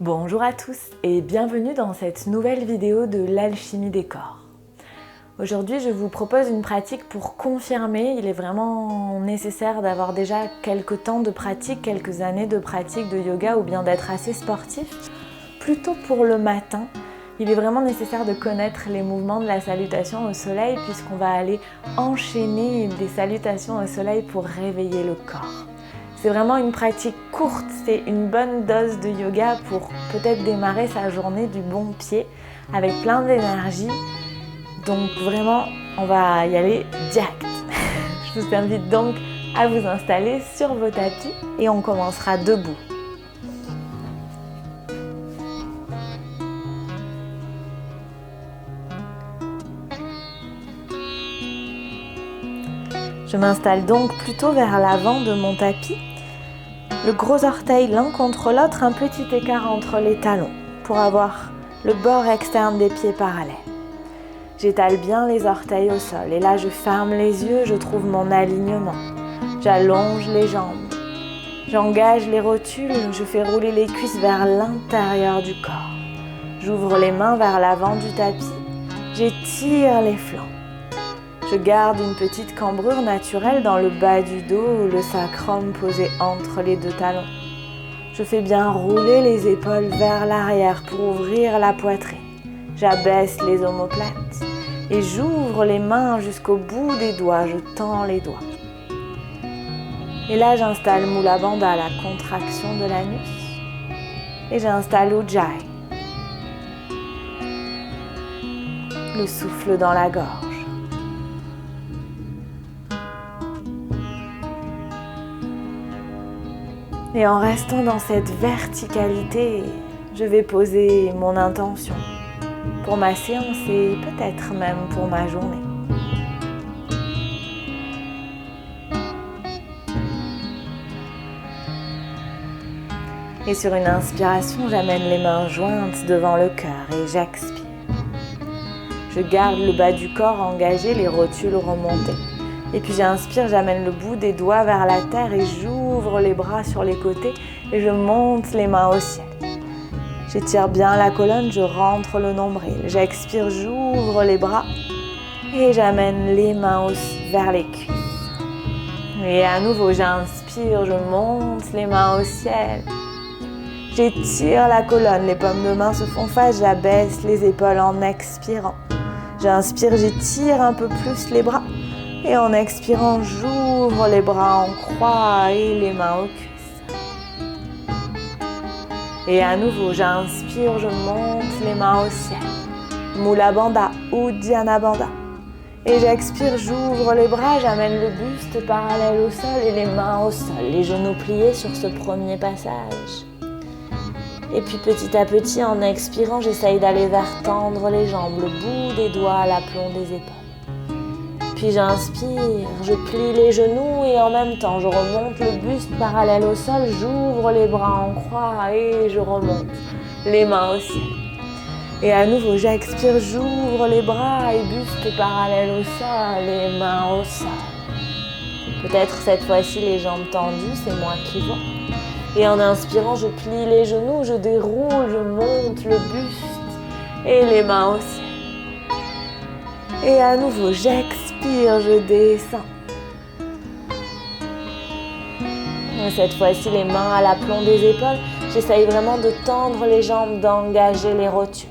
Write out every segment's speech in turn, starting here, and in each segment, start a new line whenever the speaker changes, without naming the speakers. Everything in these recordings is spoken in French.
Bonjour à tous et bienvenue dans cette nouvelle vidéo de l'alchimie des corps. Aujourd'hui, je vous propose une pratique pour confirmer. Il est vraiment nécessaire d'avoir déjà quelques temps de pratique, quelques années de pratique de yoga ou bien d'être assez sportif. Plutôt pour le matin, il est vraiment nécessaire de connaître les mouvements de la salutation au soleil puisqu'on va aller enchaîner des salutations au soleil pour réveiller le corps. C'est vraiment une pratique courte, c'est une bonne dose de yoga pour peut-être démarrer sa journée du bon pied avec plein d'énergie. Donc vraiment, on va y aller direct. Je vous invite donc à vous installer sur vos tapis et on commencera debout. Je m'installe donc plutôt vers l'avant de mon tapis. Le gros orteil l'un contre l'autre, un petit écart entre les talons pour avoir le bord externe des pieds parallèles. J'étale bien les orteils au sol et là je ferme les yeux, je trouve mon alignement. J'allonge les jambes, j'engage les rotules, je fais rouler les cuisses vers l'intérieur du corps. J'ouvre les mains vers l'avant du tapis, j'étire les flancs. Je garde une petite cambrure naturelle dans le bas du dos, le sacrum posé entre les deux talons. Je fais bien rouler les épaules vers l'arrière pour ouvrir la poitrine. J'abaisse les omoplates et j'ouvre les mains jusqu'au bout des doigts, je tends les doigts. Et là, j'installe Mula Bandha, la contraction de l'anus. Et j'installe Ujjayi, le souffle dans la gorge. Et en restant dans cette verticalité, je vais poser mon intention pour ma séance et peut-être même pour ma journée. Et sur une inspiration, j'amène les mains jointes devant le cœur et j'expire. Je garde le bas du corps engagé, les rotules remontées. Et puis j'inspire, j'amène le bout des doigts vers la terre et j'ouvre les bras sur les côtés et je monte les mains au ciel. J'étire bien la colonne, je rentre le nombril. J'expire, j'ouvre les bras et j'amène les mains vers les cuisses. Et à nouveau, j'inspire, je monte les mains au ciel. J'étire la colonne, les paumes de main se font face, j'abaisse les épaules en expirant. J'inspire, j'étire un peu plus les bras. Et en expirant, j'ouvre les bras en croix et les mains aux cuisses. Et à nouveau, j'inspire, je monte les mains au ciel. Mula Bandha, Uddiyana Bandha. Et j'expire, j'ouvre les bras, j'amène le buste parallèle au sol et les mains au sol, les genoux pliés sur ce premier passage. Et puis petit à petit, en expirant, j'essaye d'aller vers tendre les jambes, le bout des doigts, l'aplomb des épaules. Puis j'inspire, je plie les genoux et en même temps je remonte le buste parallèle au sol, j'ouvre les bras en croix et je remonte les mains au ciel. Et à nouveau j'expire, j'ouvre les bras et buste parallèle au sol, les mains au sol. Peut-être cette fois-ci les jambes tendues, c'est moi qui vois. Et en inspirant, je plie les genoux, je déroule, je monte le buste et les mains au ciel. Et à nouveau, j'expire, je descends. Et cette fois-ci, les mains à l'aplomb des épaules. J'essaye vraiment de tendre les jambes, d'engager les rotules.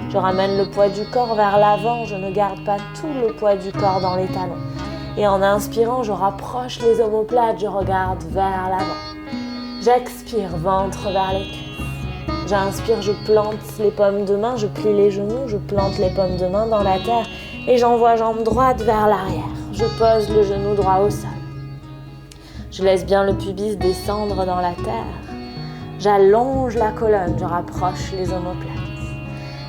Je ramène le poids du corps vers l'avant. Je ne garde pas tout le poids du corps dans les talons. Et en inspirant, je rapproche les omoplates. Je regarde vers l'avant. J'expire, ventre vers les cuisses. J'inspire, je plante les paumes de main. Je plie les genoux. Je plante les paumes de main dans la terre. Et j'envoie jambe droite vers l'arrière. Je pose le genou droit au sol. Je laisse bien le pubis descendre dans la terre. J'allonge la colonne, je rapproche les omoplates.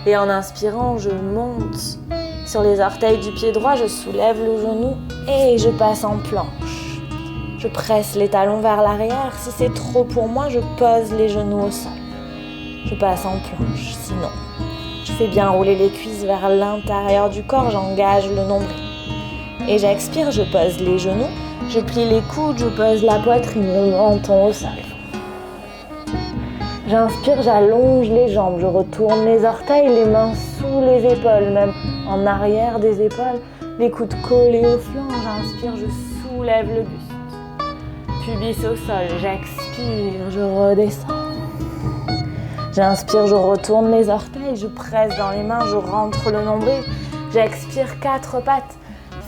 Et en inspirant, je monte sur les orteils du pied droit, je soulève le genou et je passe en planche. Je presse les talons vers l'arrière. Si c'est trop pour moi, je pose les genoux au sol. Je passe en planche, sinon. Je fais bien rouler les cuisses vers l'intérieur du corps, j'engage le nombril. Et j'expire, je pose les genoux, je plie les coudes, je pose la poitrine, le menton au sol. J'inspire, j'allonge les jambes, je retourne les orteils, les mains sous les épaules, même en arrière des épaules, les coudes collés au flanc. J'inspire, je soulève le buste. Pubis au sol, j'expire, je redescends. J'inspire, je retourne les orteils, je presse dans les mains, je rentre le nombril. J'expire, 4 pattes,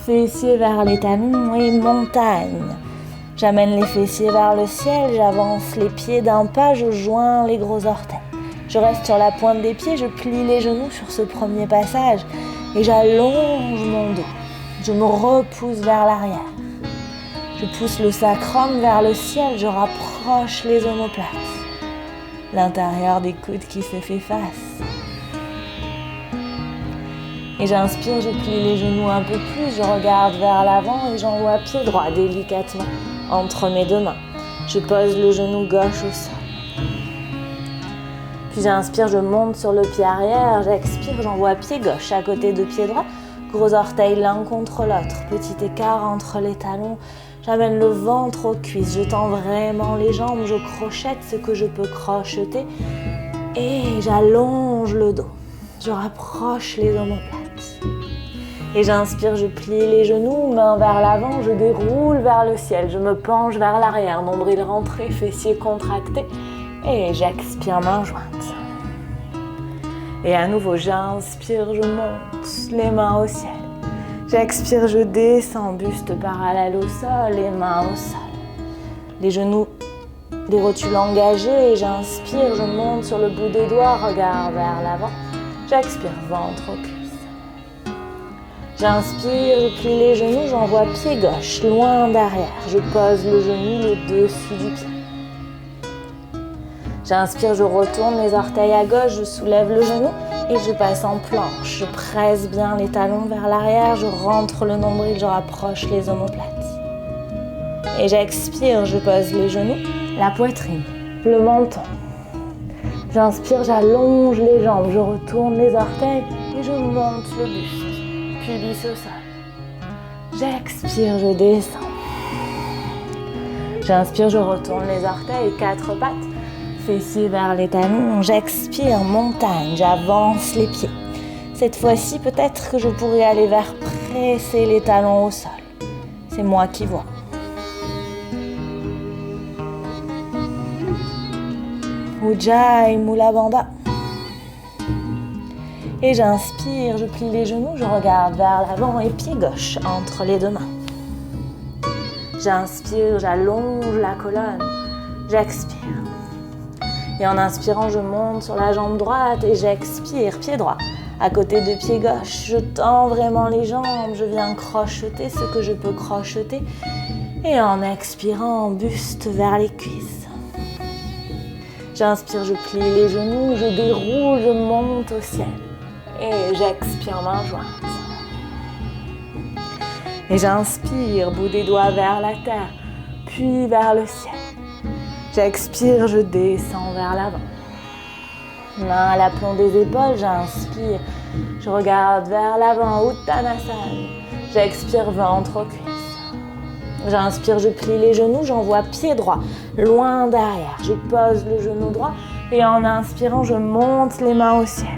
fessiers vers les talons et montagne. J'amène les fessiers vers le ciel, j'avance les pieds d'un pas, je joins les gros orteils. Je reste sur la pointe des pieds, je plie les genoux sur ce premier passage et j'allonge mon dos. Je me repousse vers l'arrière. Je pousse le sacrum vers le ciel, je rapproche les omoplates. L'intérieur des coudes qui se fait face. Et j'inspire, je plie les genoux un peu plus, je regarde vers l'avant et j'envoie pied droit délicatement entre mes deux mains. Je pose le genou gauche au sol. Puis j'inspire, je monte sur le pied arrière, j'expire, j'envoie pied gauche à côté de pied droit. Gros orteils l'un contre l'autre, petit écart entre les talons. J'amène le ventre aux cuisses, je tends vraiment les jambes, je crochette ce que je peux crocheter et j'allonge le dos. Je rapproche les omoplates. Et j'inspire, je plie les genoux, mains vers l'avant, je déroule vers le ciel. Je me penche vers l'arrière, nombril rentré, fessiers contractés. Et j'expire, mains jointes. Et à nouveau, j'inspire, je monte, les mains au ciel. J'expire, je descends, buste parallèle au sol, les mains au sol. Les genoux, les rotules engagés. Et j'inspire, je monte sur le bout des doigts, regard vers l'avant. J'expire, ventre aux cuisses. J'inspire, je plie les genoux, j'envoie pied gauche, loin derrière. Je pose le genou le dessus du pied. J'inspire, je retourne les orteils à gauche, je soulève le genou et je passe en planche. Je presse bien les talons vers l'arrière, je rentre le nombril, je rapproche les omoplates. Et j'expire, je pose les genoux, la poitrine, le menton. J'inspire, j'allonge les jambes, je retourne les orteils et je monte le buste. Pubis au sol. J'expire, je descends. J'inspire, je retourne les orteils, 4 pattes, fessiers vers les talons. J'expire, montagne, j'avance les pieds. Cette fois-ci, peut-être que je pourrais aller vers presser les talons au sol. C'est moi qui vois. Ujjayi Mula Bandha. Et j'inspire, je plie les genoux, je regarde vers l'avant et pied gauche entre les deux mains. J'inspire, j'allonge la colonne, j'expire. Et en inspirant, je monte sur la jambe droite et j'expire, pied droit. À côté de pied gauche, je tends vraiment les jambes, je viens crocheter ce que je peux crocheter. Et en expirant, buste vers les cuisses. J'inspire, je plie les genoux, je déroule, je monte au ciel. Et j'expire, main jointe. Et j'inspire, bout des doigts vers la terre, puis vers le ciel. J'expire, je descends vers l'avant. Main à l'aplomb des épaules, j'inspire. Je regarde vers l'avant, Uttanasana. J'expire, ventre aux cuisses. J'inspire, je plie les genoux, j'envoie pied droit, loin derrière. Je pose le genou droit et en inspirant, je monte les mains au ciel.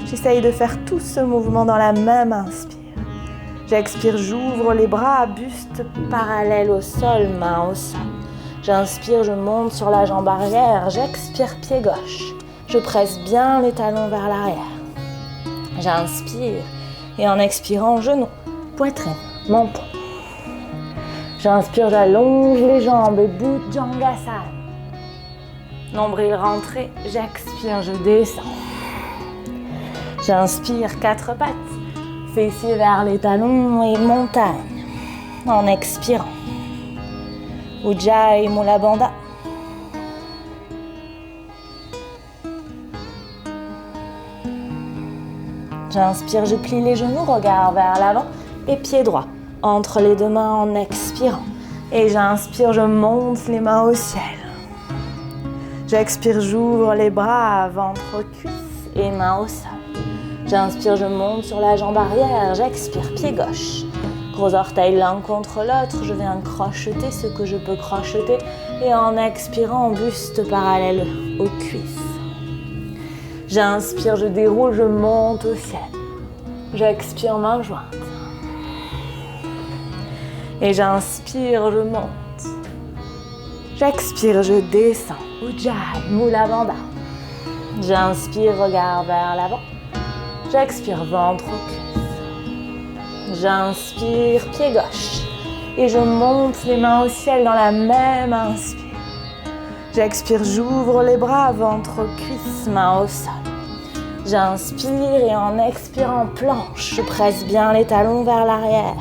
J'essaye de faire tout ce mouvement dans la même inspire. J'expire, j'ouvre les bras, buste parallèle au sol, main au sol. J'inspire, je monte sur la jambe arrière. J'expire, pied gauche. Je presse bien les talons vers l'arrière. J'inspire et en expirant, genou, poitrine, menton. J'inspire, j'allonge les jambes et Bhujangasana. Nombril rentré, j'expire, je descends. J'inspire, 4 pattes, fessiers vers les talons et montagne. En expirant. Ujjayi Mula Bandha. J'inspire, je plie les genoux, regard vers l'avant et pied droit entre les deux mains en expirant. Et j'inspire, je monte les mains au ciel. J'expire, j'ouvre les bras, ventre aux cuisses et mains au sol. J'inspire, je monte sur la jambe arrière. J'expire, pied gauche. Gros orteils l'un contre l'autre. Je viens crocheter ce que je peux crocheter. Et en expirant, buste parallèle aux cuisses. J'inspire, je déroule, je monte au ciel. J'expire, main jointe. Et j'inspire, je monte. J'expire, je descends. Ujjayi, Mula Bandha. J'inspire, regard vers l'avant. J'expire, ventre aux cuisses. J'inspire, pied gauche. Et je monte les mains au ciel dans la même inspire. J'expire, j'ouvre les bras, ventre aux cuisses, mains au sol. J'inspire et en expirant, planche. Je presse bien les talons vers l'arrière.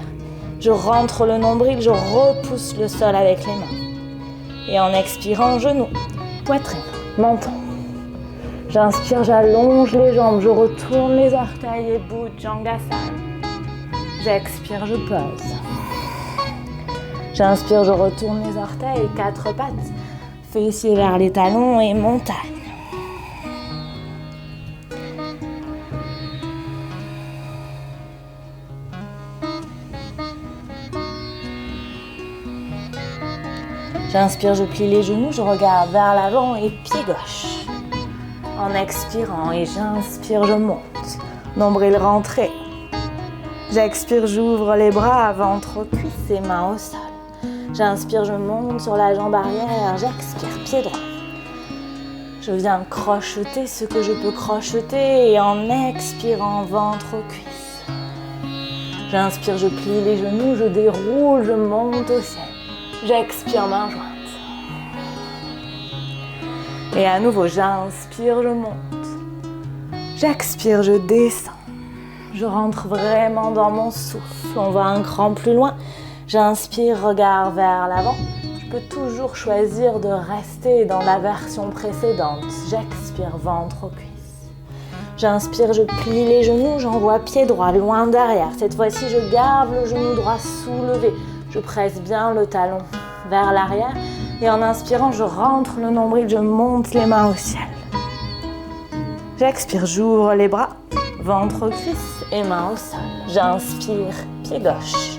Je rentre le nombril, je repousse le sol avec les mains. Et en expirant, genoux, poitrine, menton. J'inspire, j'allonge les jambes, je retourne les orteils et Bhujangasana. J'expire, je pose. J'inspire, je retourne les orteils, quatre pattes, fessiers vers les talons et montagne. J'inspire, je plie les genoux, je regarde vers l'avant et pied gauche. En expirant et j'inspire, je monte. Nombril rentré. J'expire, j'ouvre les bras, ventre aux cuisses et mains au sol. J'inspire, je monte sur la jambe arrière. J'expire, pied droit. Je viens crocheter ce que je peux crocheter et en expirant, ventre aux cuisses. J'inspire, je plie les genoux, je déroule, je monte au ciel. J'expire, main jointe. Et à nouveau, j'inspire, je monte. J'expire, je descends. Je rentre vraiment dans mon souffle. On va un cran plus loin. J'inspire, regard vers l'avant. Je peux toujours choisir de rester dans la version précédente. J'expire, ventre aux cuisses. J'inspire, je plie les genoux, j'envoie pied droit loin derrière. Cette fois-ci, je garde le genou droit soulevé. Je presse bien le talon vers l'arrière. Et en inspirant, je rentre le nombril, je monte les mains au ciel. J'expire, j'ouvre les bras, ventre aux cuisses et mains au sol. J'inspire, pied gauche.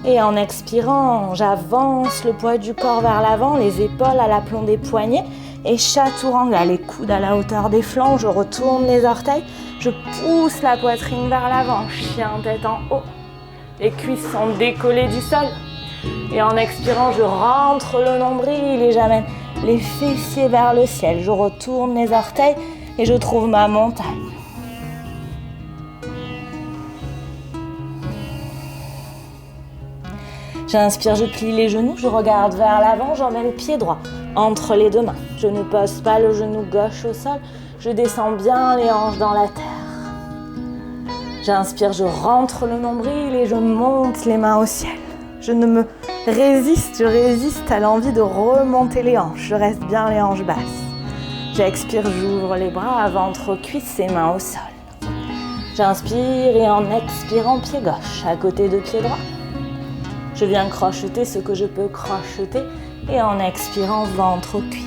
Et en expirant, j'avance le poids du corps vers l'avant, les épaules à l'aplomb des poignets. Et Chaturanga, les coudes à la hauteur des flancs, je retourne les orteils, je pousse la poitrine vers l'avant, chien tête en haut. Les cuisses sont décollées du sol. Et en expirant, je rentre le nombril et j'amène les fessiers vers le ciel. Je retourne les orteils et je trouve ma montagne. J'inspire, je plie les genoux, je regarde vers l'avant, j'emmène pied droit entre les deux mains. Je ne pose pas le genou gauche au sol, je descends bien les hanches dans la terre. J'inspire, je rentre le nombril et je monte les mains au ciel. Je ne me résiste, je résiste à l'envie de remonter les hanches. Je reste bien les hanches basses. J'expire, j'ouvre les bras, ventre aux cuisses et mains au sol. J'inspire et en expirant, pied gauche à côté de pied droit. Je viens crocheter ce que je peux crocheter et en expirant, ventre aux cuisses.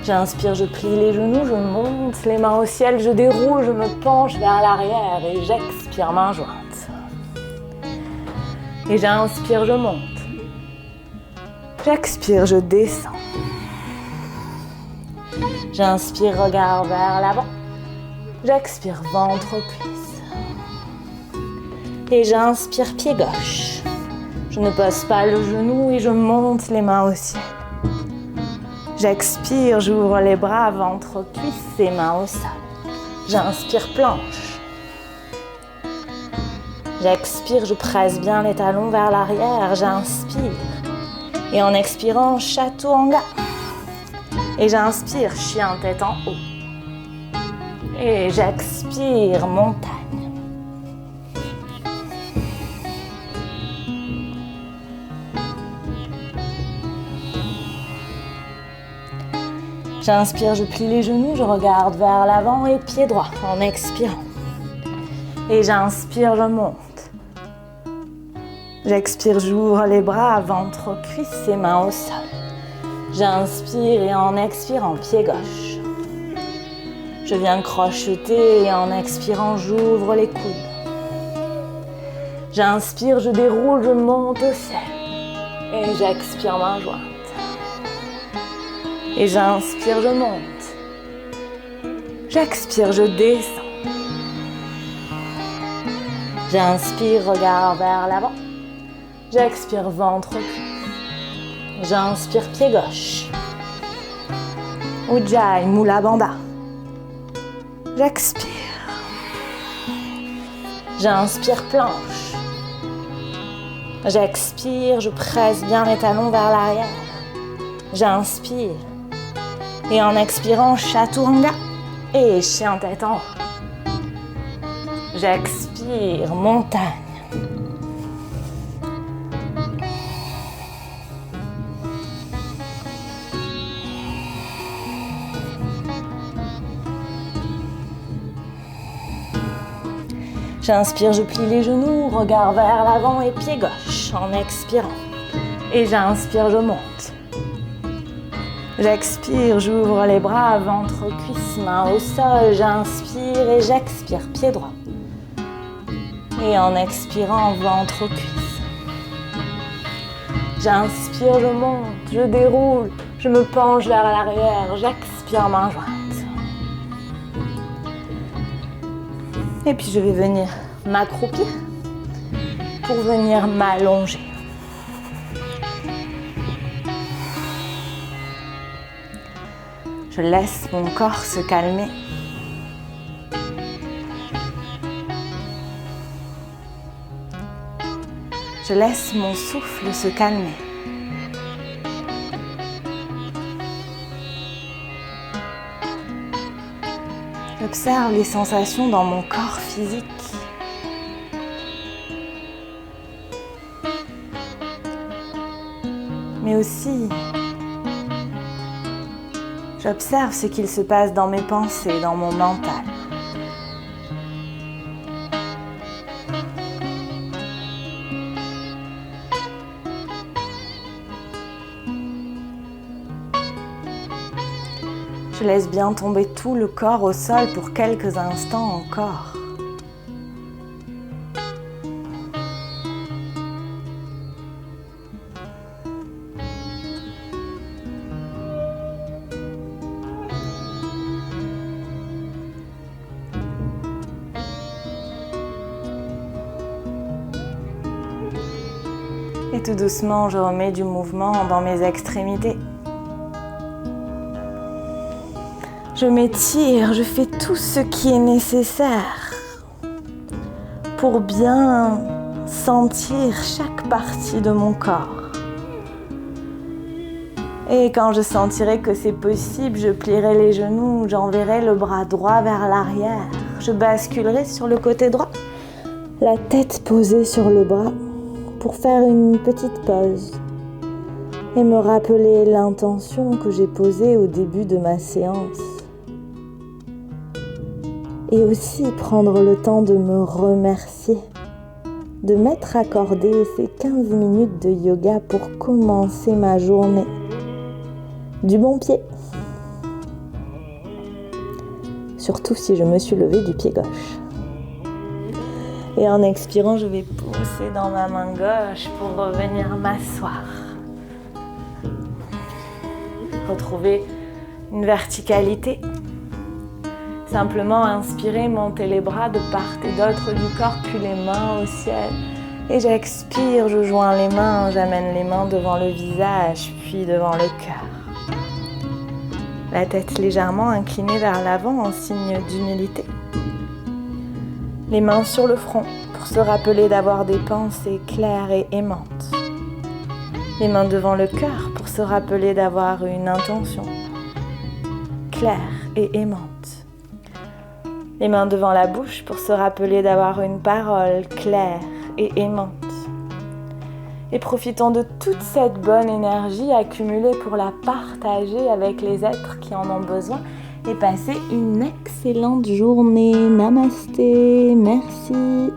J'inspire, je plie les genoux, je monte les mains au ciel, je déroule, je me penche vers l'arrière et j'expire, main jointe. Et j'inspire, je monte. J'expire, je descends. J'inspire, regard vers l'avant. J'expire, ventre aux cuisses. Et j'inspire, pied gauche. Je ne pose pas le genou et je monte les mains au ciel. J'expire, j'ouvre les bras, ventre aux cuisses et mains au sol. J'inspire, planche. J'expire, je presse bien les talons vers l'arrière. J'inspire. Et en expirant, Chaturanga. Et j'inspire, chien tête en haut. Et j'expire, montagne. J'inspire, je plie les genoux, je regarde vers l'avant et pied droit en expirant. Et j'inspire, je monte. J'expire, j'ouvre les bras, ventre aux cuisses et mains au sol. J'inspire et en expirant, pied gauche. Je viens crocheter et en expirant, j'ouvre les coudes. J'inspire, je déroule, je monte au ciel. Et j'expire, main jointe. Et j'inspire, je monte. J'expire, je descends. J'inspire, regard vers l'avant. J'expire, ventre cuisse. J'inspire, pied gauche. Ujjayi, Mula Bandha. J'expire. J'inspire, planche. J'expire, je presse bien les talons vers l'arrière. J'inspire. Et en expirant, Chaturanga. Et chien tête en haut. J'expire, montagne. J'inspire, je plie les genoux, regard vers l'avant et pied gauche en expirant. Et j'inspire, je monte. J'expire, j'ouvre les bras, ventre, cuisse, main au sol. J'inspire et j'expire, pied droit. Et en expirant, ventre, cuisse. J'inspire, je monte, je déroule, je me penche vers l'arrière. J'expire, main jointe. Et puis je vais venir m'accroupir pour venir m'allonger. Je laisse mon corps se calmer. Je laisse mon souffle se calmer. J'observe les sensations dans mon corps physique. Mais aussi, j'observe ce qu'il se passe dans mes pensées, dans mon mental. Je laisse bien tomber tout le corps au sol pour quelques instants encore. Et tout doucement, je remets du mouvement dans mes extrémités. Je m'étire, je fais tout ce qui est nécessaire pour bien sentir chaque partie de mon corps. Et quand je sentirai que c'est possible, je plierai les genoux, j'enverrai le bras droit vers l'arrière. Je basculerai sur le côté droit, la tête posée sur le bras pour faire une petite pause et me rappeler l'intention que j'ai posée au début de ma séance. Et aussi prendre le temps de me remercier, de m'être accordé ces 15 minutes de yoga pour commencer ma journée. Du bon pied. Surtout si je me suis levée du pied gauche. Et en expirant, je vais pousser dans ma main gauche pour revenir m'asseoir. Retrouver une verticalité. Simplement inspirer, monter les bras de part et d'autre du corps, puis les mains au ciel. Et j'expire, je joins les mains, j'amène les mains devant le visage, puis devant le cœur. La tête légèrement inclinée vers l'avant en signe d'humilité. Les mains sur le front pour se rappeler d'avoir des pensées claires et aimantes. Les mains devant le cœur pour se rappeler d'avoir une intention claire et aimante. Les mains devant la bouche pour se rappeler d'avoir une parole claire et aimante. Et profitons de toute cette bonne énergie accumulée pour la partager avec les êtres qui en ont besoin et passer une excellente journée. Namasté, merci.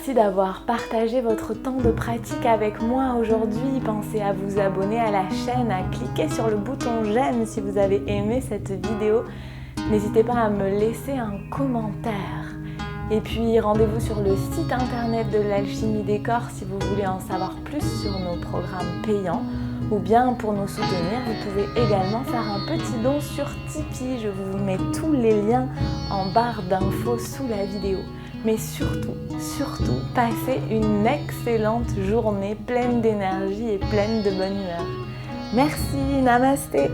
Merci d'avoir partagé votre temps de pratique avec moi aujourd'hui. Pensez à vous abonner à la chaîne, à cliquer sur le bouton j'aime si vous avez aimé cette vidéo.
N'hésitez pas à me laisser un commentaire. Et puis rendez-vous sur le site internet de l'Alchimie des Corps si vous voulez en savoir plus sur nos programmes payants. Ou bien pour nous soutenir, vous pouvez également faire un petit don sur Tipeee. Je vous mets tous les liens en barre d'infos sous la vidéo. Mais surtout, passez une excellente journée pleine d'énergie et pleine de bonne humeur. Merci, namasté.